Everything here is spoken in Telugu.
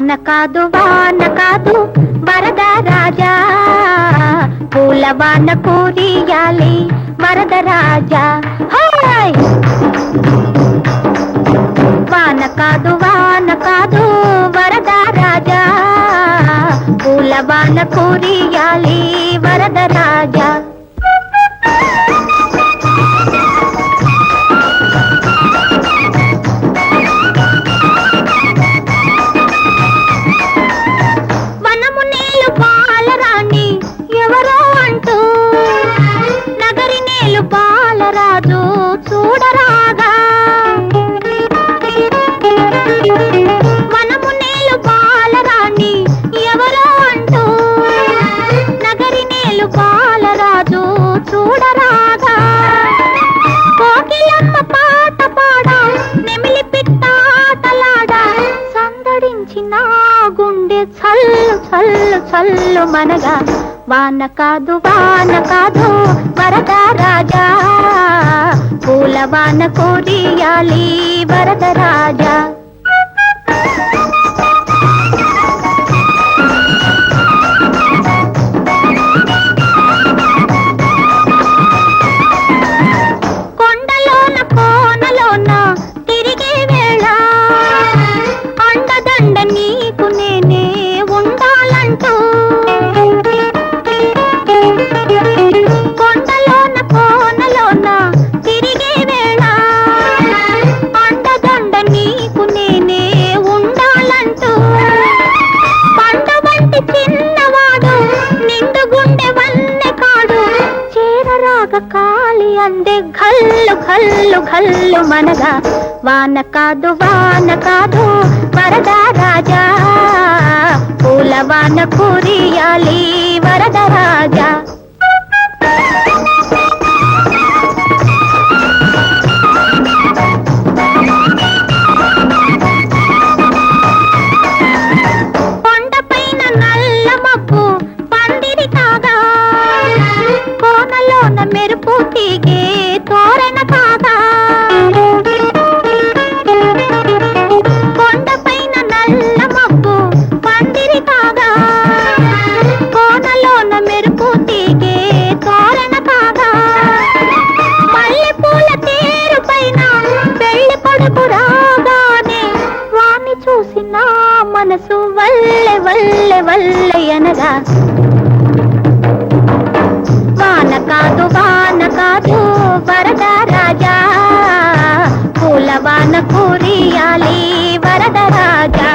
వాన కాదు వరద రాజా, పూల వాన కురియాలి వరద రాజా. హాయ్ వాన కాదు వరద రాజా, పూల వాన కురియాలి వరద రాజా. బాలరాజు చూడరాగా మనము నేలు బాలరాణి ఎవరో అంటూ, నగరి నేలు బాలరాజు చూడరాగా. కోకిలమ్మ పాట పాడ నెమిలి పిట్టాటలాడ, సందడించిన గుండె చల్లు చల్లు చల్లు మనగా. వాన కాదు వరద రాజా, పూల వాన కురియాలి వరద రాజా. కొండలోన కోనలోన తిరిగే వేళ, అండదండ నీకు నేనే ఉండాలంటూ. కొండలోన కోనలోన తిరిగే వేళ, అండదండ నీకు నేనే ఉండాలంటూ. పంట వంటి చిన్నవాడు నిండు గుండె వన్నె కాడు, చేరరాగ కాలి అందే ఘల్లు ఘల్లు ఘల్లు మనగా. వాన కాదు వరద రాజా, పూల వాన కురియాలి వరద రాజా. కొండపైన నల్ల మబ్బు పందిరి కాగా, కోనలోన మెరుపు తీగే తోరణ కాగా. కొండపైన నల్ల మబ్బు పందిరి కాగా, కోనలోన మెరుపు తీగే తోరణ కాగా. మల్లె పూల తేరు పైన పెళ్లి కొడుకు రాగానే, వాణ్ణి చూసిన మనసు వల్లె వల్లె వల్లె అనగా. వాన కాదు వరద రాజా, పూల వాన కురియాలి వరద రాజా.